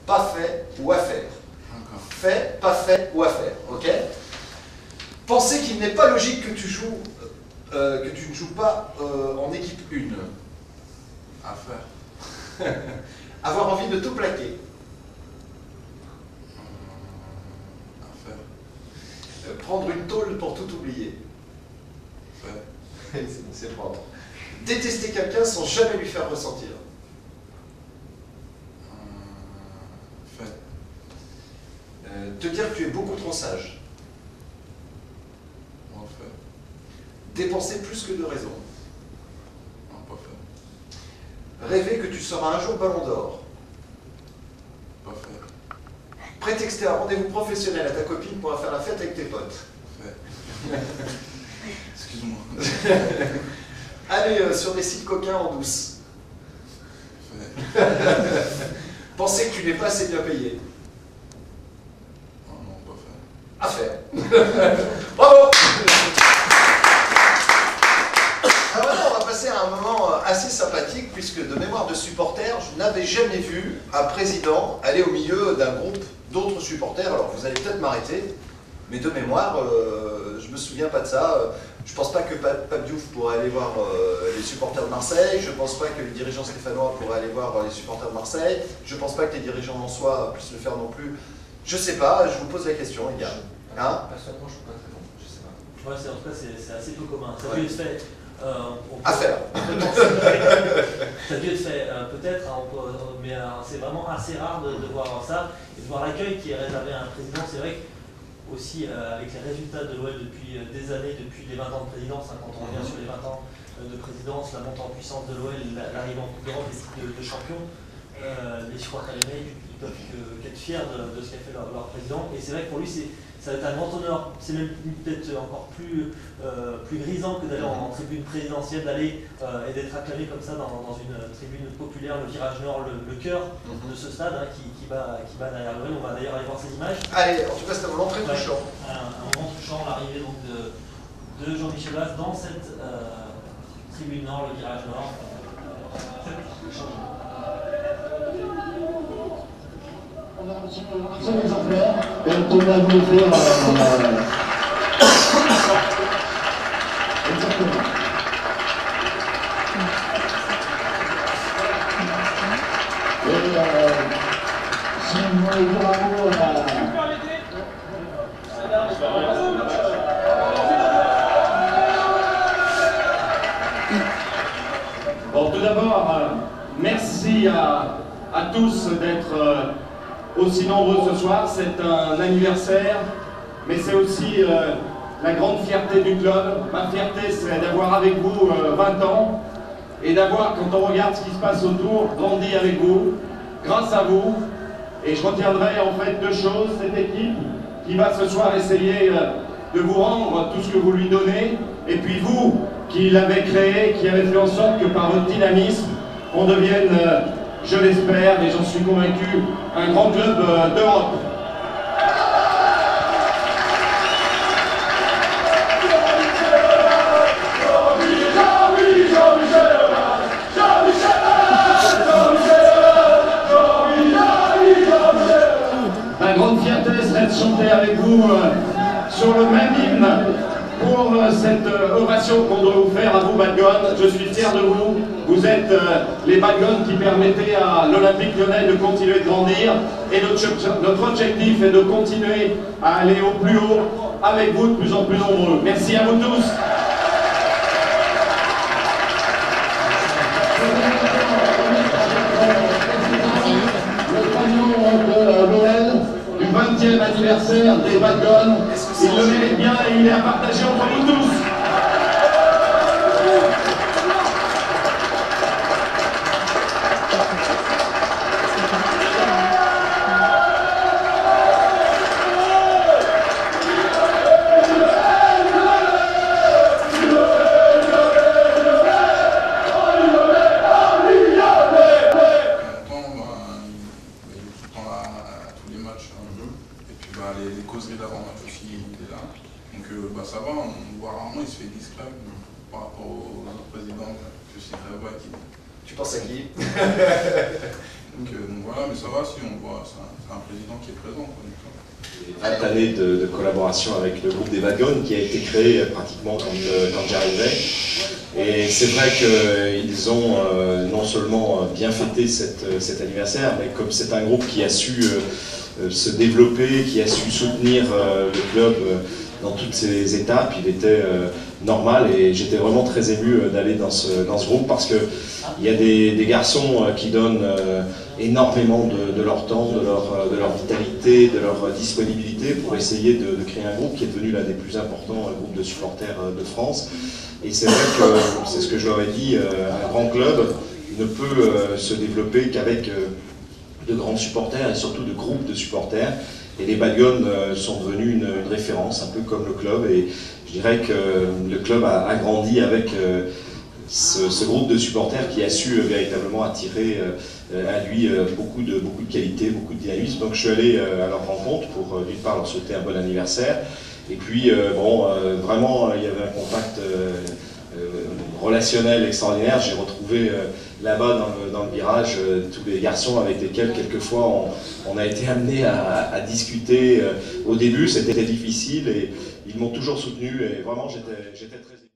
pas fait ou à faire. Fait, pas fait ou à faire. Ok? Pensez qu'il n'est pas logique que tu ne joues pas en équipe 1. À faire. Avoir envie de tout plaquer. À faire. Prendre une tôle pour tout oublier. Fait. C'est prendre. Détester quelqu'un sans jamais lui faire ressentir. Fait. Te dire que tu es beaucoup trop sage. On fait. Dépenser plus que de raison. Non, pas fait. Rêver que tu seras un jour ballon d'or. Pas fait. Prétexter un rendez-vous professionnel à ta copine pour faire la fête avec tes potes. Fait. Excuse-moi. Aller sur des sites coquins en douce. Fait. Penser que tu n'es pas assez bien payé. Non, pas fait. À faire. Bravo. Alors maintenant, on va passer à un moment assez sympathique, puisque de mémoire de supporter, je n'avais jamais vu un président aller au milieu d'un groupe d'autres supporters. Alors vous allez peut-être m'arrêter, mais de mémoire, je me souviens pas de ça. Je pense pas que Pape Diouf pourrait aller voir les supporters de Marseille. Je pense pas que les dirigeants stéphanois pourraient aller voir les supporters de Marseille. Je pense pas que les dirigeants lensois puissent le faire non plus. Je sais pas, je vous pose la question, les gars. Hein? Personnellement, je ne peux pas te répondre, je sais pas. Ouais, en tout cas, c'est assez peu commun. Ça a dû être fait. À faire. Ça a dû être fait, peut-être, hein, mais c'est vraiment assez rare de voir ça. Et de voir l'accueil qui est réservé à un président. C'est vrai que aussi avec les résultats de l'OL depuis des années, depuis les 20 ans de présidence, hein, quand on revient sur les 20 ans de présidence, la montée en puissance de l'OL, l'arrivée en Coupe d'Europe, les titres de champion, les supporters lyonnais, ils peuvent qu'être fiers de ce qu'a fait leur président. Et c'est vrai que pour lui, ça va être un grand honneur, c'est même peut-être encore plus grisant que d'aller en tribune présidentielle, d'aller et d'être acclamé comme ça dans une tribune populaire, le virage nord, le cœur de ce stade hein, qui bat derrière l'OL. On va d'ailleurs aller voir ces images. Allez, en tout cas, c'est un moment très touchant. Un moment touchant, l'arrivée donc de Jean-Michel Aulas dans cette tribune nord, le virage nord. On a un seul exemplaire et on tenait à vous l'offrir. Exactement. Et si vous voulez dire un mot Bon, tout d'abord, merci à tous d'être aussi nombreux ce soir. C'est un anniversaire, mais c'est aussi la grande fierté du club. Ma fierté, c'est d'avoir avec vous 20 ans et d'avoir, quand on regarde ce qui se passe autour, grandi avec vous, grâce à vous. Et je retiendrai en fait deux choses. Cette équipe qui va ce soir essayer de vous rendre tout ce que vous lui donnez, et puis vous qui l'avez créé, qui avez fait en sorte que par votre dynamisme, on devienne, je l'espère, et j'en suis convaincu, un grand club d'Europe. Ma grande fierté serait de chanter avec vous sur le même hymne pour cette ovation qu'on doit vous faire à vous, Badgone. Je suis fier de vous. Vous êtes les Badgones qui permettaient à l'Olympique Lyonnais de continuer de grandir. Et notre objectif est de continuer à aller au plus haut avec vous, de plus en plus nombreux. Merci à vous tous. Du 20e anniversaire des Badgones. Il le mérite bien et il est à partager entre nous tous. Les causeries d'avant-match aussi, il est là. Donc ça va, on voit rarement, il se fait discret par rapport au président que c'est là-bas qui... Tu penses à qui? Donc voilà, mais ça va si on voit, c'est un président qui est présent. 20 années de collaboration avec le groupe des Bad Guns qui a été créé pratiquement quand j'arrivais. Et c'est vrai qu'ils ont non seulement bien fêté cet anniversaire, mais comme c'est un groupe qui a su se développer, qui a su soutenir le club dans toutes ses étapes, il était normal et j'étais vraiment très ému d'aller dans ce groupe parce qu'il y a des garçons qui donnent énormément de leur temps, de leur vitalité, de leur disponibilité pour essayer de créer un groupe qui est devenu l'un des plus importants groupes de supporters de France. Et c'est vrai que, c'est ce que je leur ai dit, un grand club ne peut se développer qu'avec de grands supporters et surtout de groupes de supporters. Et les Bad Guns sont devenus une référence, un peu comme le club. Et je dirais que le club a grandi avec ce groupe de supporters qui a su véritablement attirer à lui beaucoup de qualité, beaucoup de dynamisme. Donc je suis allé à leur rencontre pour d'une part leur souhaiter un bon anniversaire. Et puis vraiment il y avait un contact relationnel extraordinaire. J'ai retrouvé là-bas dans le virage tous les garçons avec lesquels quelquefois on a été amené à discuter. Au début c'était difficile et ils m'ont toujours soutenu et vraiment j'étais très